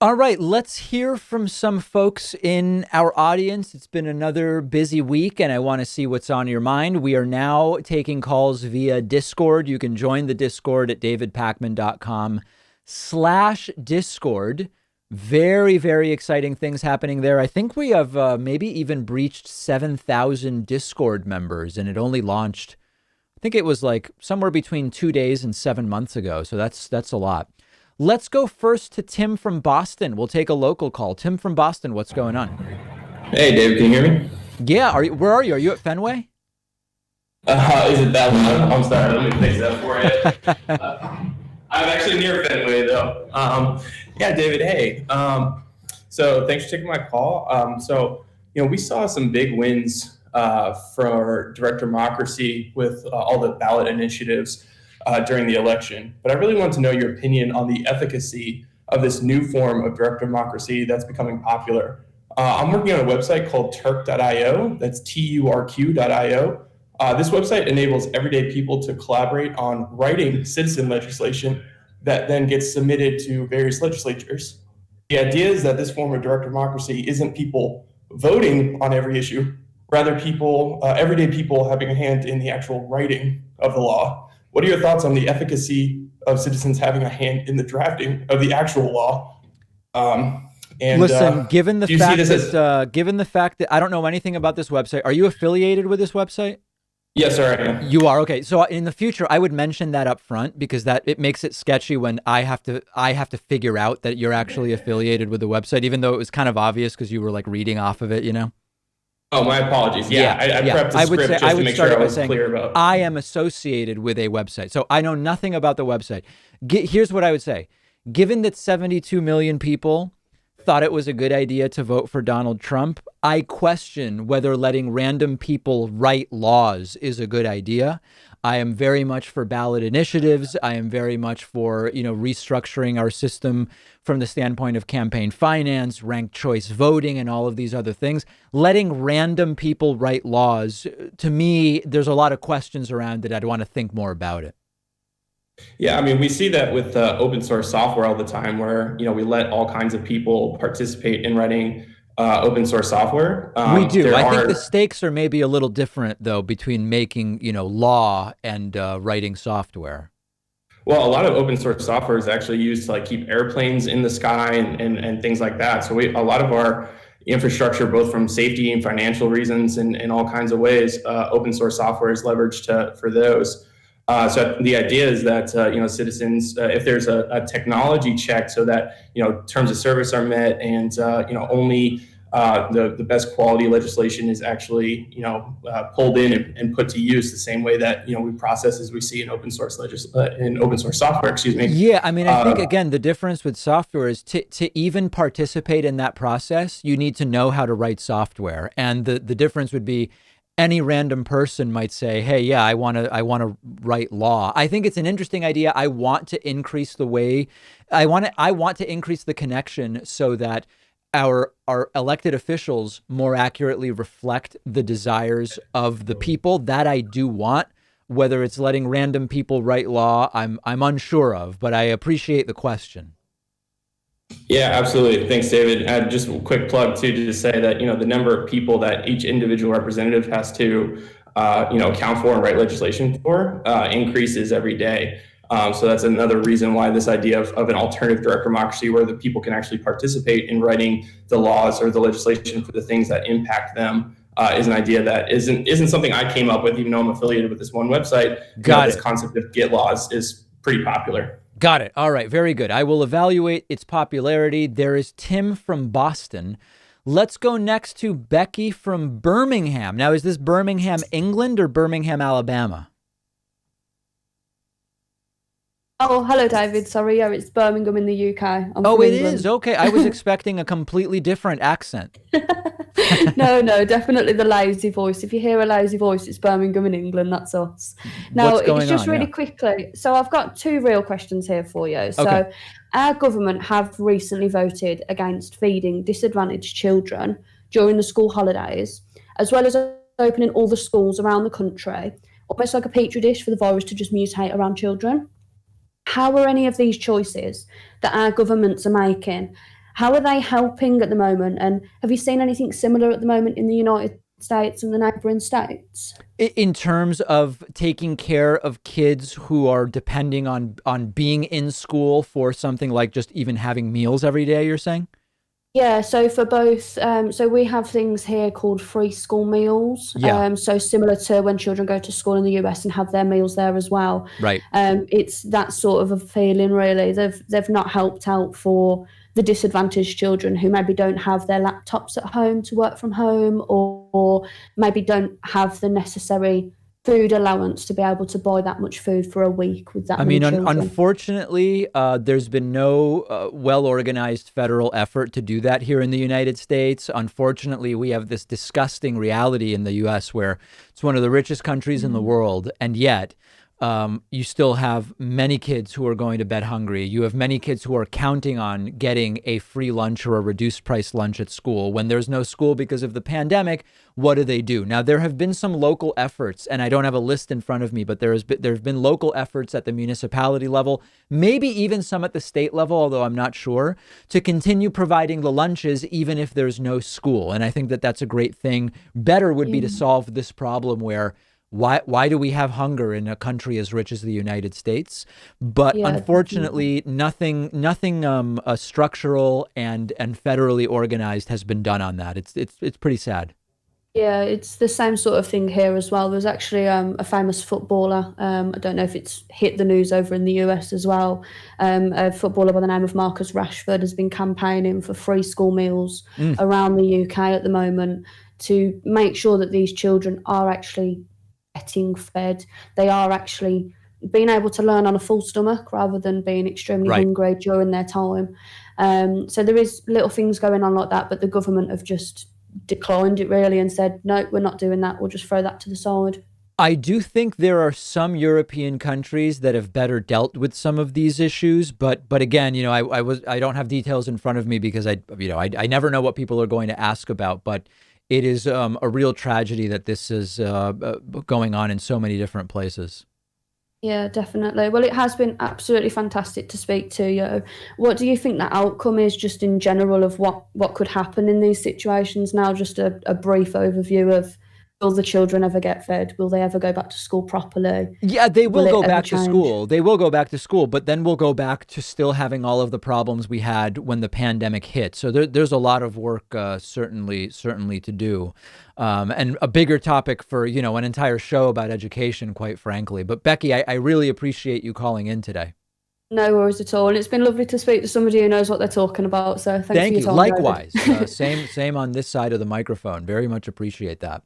All right, let's hear from some folks in our audience. It's been another busy week, and I want to see what's on your mind. We are now taking calls via Discord. You can join the Discord at davidpakman.com/Discord. Very, very exciting things happening there. I think we have maybe even breached 7,000 Discord members, and it only launched, I think it was like somewhere between 2 days and 7 months ago. So that's a lot. Let's go first to Tim from Boston. We'll take a local call. Tim from Boston, what's going on? Hey, Dave, can you hear me? Yeah, where are you? Are you at Fenway? Is it that loud? I'm sorry, let me fix that for you. I'm actually near Fenway, though. Yeah, David, hey. So thanks for taking my call. We saw some big wins for direct democracy with all the ballot initiatives during the election. But I really want to know your opinion on the efficacy of this new form of direct democracy that's becoming popular. I'm working on a website called turk.io. That's turq.io. This website enables everyday people to collaborate on writing citizen legislation that then gets submitted to various legislatures. The idea is that this form of direct democracy isn't people voting on every issue, rather everyday people having a hand in the actual writing of the law. What are your thoughts on the efficacy of citizens having a hand in the drafting of the actual law? Listen, given the fact that I don't know anything about this website, are you affiliated with this website? Yes, sir, I am. You are? Okay. So in the future, I would mention that up front because it makes it sketchy when I have to figure out that you're actually affiliated with the website, even though it was kind of obvious because you were like reading off of it, you know? Oh, my apologies. Yeah. I prepped the script just to make sure I was clear about. I am associated with a website. So I know nothing about the website. Here's what I would say. Given that 72 million people thought it was a good idea to vote for Donald Trump, I question whether letting random people write laws is a good idea. I am very much for ballot initiatives. I am very much for, restructuring our system from the standpoint of campaign finance, ranked choice voting, and all of these other things. Letting random people write laws, to me, there's a lot of questions around it. I'd want to think more about it. Yeah, I mean, we see that with open source software all the time where, we let all kinds of people participate in writing open source software. We do. I think the stakes are maybe a little different, though, between making, law and writing software. Well, a lot of open source software is actually used to keep airplanes in the sky and things like that. So a lot of our infrastructure, both from safety and financial reasons and all kinds of ways, open source software is leveraged for those. So the idea is that, citizens, if there's a technology check so that, terms of service are met and, only the best quality legislation is actually, pulled in and put to use the same way that, we process as we see in open source software, excuse me. Yeah, I mean, I think, again, the difference with software is to even participate in that process, you need to know how to write software. And the difference would be any random person might say, hey, yeah, I want to write law. I think it's an interesting idea. I want to increase the connection so that our elected officials more accurately reflect the desires of the people. That I do want. Whether it's letting random people write law, I'm unsure of, but I appreciate the question. Yeah, absolutely. Thanks, David. Just a quick plug too, to say that, the number of people that each individual representative has to, account for and write legislation for increases every day. So that's another reason why this idea of an alternative direct democracy where the people can actually participate in writing the laws or the legislation for the things that impact them is an idea that isn't something I came up with, even though I'm affiliated with this one website. This concept of Git laws is pretty popular. Got it. All right. Very good. I will evaluate its popularity. There is Tim from Boston. Let's go next to Becky from Birmingham. Now, is this Birmingham, England or Birmingham, Alabama? Oh, hello, David. Sorry, yeah, it's Birmingham in the UK. I'm from it England. is? Okay. I was expecting a completely different accent. No, definitely the lazy voice. If you hear a lazy voice, it's Birmingham in England. That's us. Now, it's just really quickly. So I've got two real questions here for you. So our government have recently voted against feeding disadvantaged children during the school holidays, as well as opening all the schools around the country, almost like a petri dish for the virus to just mutate around children. How are any of these choices that our governments are making How are they helping at the moment? And have you seen anything similar at the moment in the United States and the neighboring states? In terms of taking care of kids who are depending on being in school for something like just even having meals every day, you're saying? Yeah, so for both, so we have things here called free school meals. Yeah. So similar to when children go to school in the US and have their meals there as well. Right. It's that sort of a feeling, really. They've not helped out for the disadvantaged children who maybe don't have their laptops at home to work from home, or maybe don't have the necessary food allowance to be able to buy that much food for a week with that many children. Unfortunately, there's been no well-organized federal effort to do that here in the United States. Unfortunately, we have this disgusting reality in the U.S. where it's one of the richest countries in the world, and yet you still have many kids who are going to bed hungry. You have many kids who are counting on getting a free lunch or a reduced price lunch at school. When there's no school because of the pandemic, what do? Now, there have been some local efforts, and I don't have a list in front of me, but there have been local efforts at the municipality level, maybe even some at the state level, although I'm not sure, to continue providing the lunches even if there's no school. And I think that that's a great thing. Better would be to solve this problem where why do we have hunger in a country as rich as the United States? But unfortunately, nothing structural and federally organized has been done on that. It's pretty sad. Yeah, it's the same sort of thing here as well. There's actually a famous footballer. I don't know if it's hit the news over in the US as well. A footballer by the name of Marcus Rashford has been campaigning for free school meals around the UK at the moment to make sure that these children are actually getting fed. They are actually being able to learn on a full stomach rather than being extremely hungry during their time. So there is little things going on like that, but the government have just declined it really and said, no, we're not doing that. We'll just throw that to the side. I do think there are some European countries that have better dealt with some of these issues, but again, I don't have details in front of me because I never know what people are going to ask about, but it is a real tragedy that this is going on in so many different places. Yeah, definitely. Well, it has been absolutely fantastic to speak to you. What do you think the outcome is just in general of what could happen in these situations now? Just a brief overview of, will the children ever get fed? Will they ever go back to school properly? Yeah, they will go back to school. They will go back to school, but then we'll go back to still having all of the problems we had when the pandemic hit. So there's a lot of work certainly to do. And a bigger topic for, an entire show about education, quite frankly. But Becky, I really appreciate you calling in today. No worries at all. And it's been lovely to speak to somebody who knows what they're talking about. So thank you. Likewise. Same on this side of the microphone. Very much appreciate that.